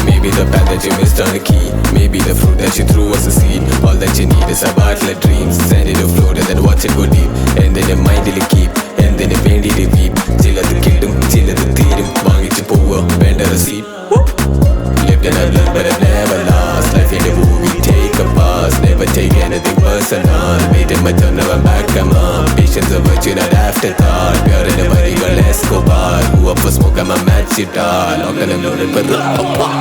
Maybe the path that you missed on the key. Maybe the fruit that you threw was a seed. All that you need is a bottle of dreams. Send it to float and then watch it go deep. And then your mind will keep. And then your pain will weep. Till at the kingdom, till at the theorem. Bang it power, bend a receipt. Lived and I've learned but I've never lost. Life in a movie, take a pause. Never take anything personal. Waiting my turn, now I'm back, come on. Patience a virtue, not afterthought. Pure in the body, girl, let's go bar. Who up for smoke, I'm a match it all. Lock and I'm loaded, but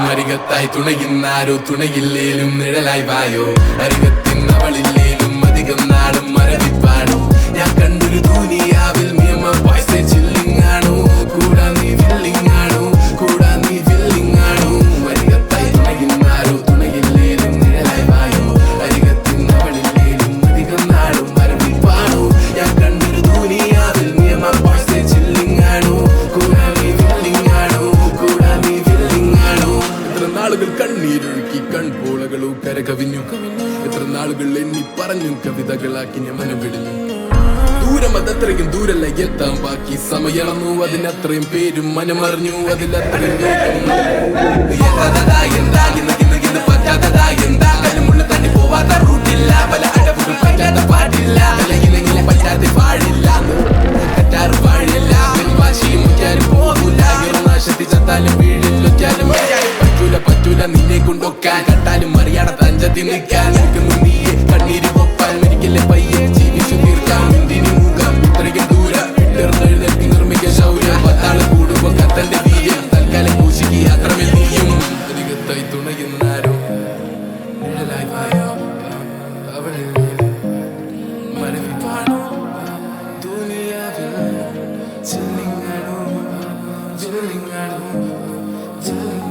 അരികത്തായി തുണയുന്നാരോ തുണയില്ലേലും നിഴലായി വായോ അരികത്തിൻ അവളില്ലേലും അധികം നാടും മരവിപ്പാണോ ഞാൻ കണ്ടൊരു ദുനിയാവിൽ നിയമ voice chilling ആണോ കൂടാ നീ വില്ലിങ് ആണോ കൂടാ നീ വില്ലിങ് ആണോ അരികത്തായി തുണയുന്നാരോ തുണയില്ലേലും നിഴലായി വായോ അരികത്തിൻ അവളില്ലേലും അധികം നാടും മരവിപ്പാണോ ഞാൻ കണ്ടൊരു ദുനിയാവിൽ നിയമ വോയിസ് ചില്ലിങ് ആണോ കൂടാ നീ വില്ലിങ് ആണോ കൂടാ നീ വില്ലിങ് ആണോ എത്ര നാളുകൾ കണ്ണീരൊഴുക്കി കൺപോളകളോ കരകവിഞ്ഞു എത്ര നാളുകൾ എണ്ണി പറഞ്ഞു കവിതകളാക്കി ഞാൻ മനവിടിഞ്ഞു ദൂരം അതത്രയും ദൂരല്ല എത്താൻ ബാക്കി സമയണന്നു അതിനത്രയും പേരും മനമറിഞ്ഞു അതിലത്രയും പറ്റാത്തതായെന്താ തണ്ണി പോവാത്ത റൂട്ടില്ല പല അടവുകൾ പറ്റാത്ത പാടില്ല തലയിലെങ്കിലും പറ്റാതെ പാടില്ല കറ്റാറ് പാടില്ല വാശിയും മുറ്റാരും പോകില്ല നാശത്തി ചത്താലും വീഴിലൊറ്റാലും പറ്റൂല നിന്നെ കൊണ്ടൊക്കാൻ കണ്ടാലും അറിയാണ തഞ്ചത്തി നിൽക്കാൻ നിൽക്കുന്നു നീയെ കണ്ണീര് പൊപ്പാൻ ഒരിക്കലെ പയ്യെ ജീവിച്ചു തീർക്കാം എന്തിനു മുഖം ഇത്രയും ദൂരം എഴുന്നേൽക്കി നിർമ്മിക്ക ശൗര്യം പത്താള് കൂടുമ്പോ കത്തന്റെ വീര്യം തൽക്കാലം പൂശിക്ക് അത്രമേൽ നീയും അധികത്തായി തുണയുന്നാരോ നിഴലായി വായോ അവളിൽ മരവിപ്പാണോ ദുനിയാവിൽ ചില്ലിങ്ങാണോ ചില്ലിങ്ങാണോ ചില്ലിങ്ങാണോ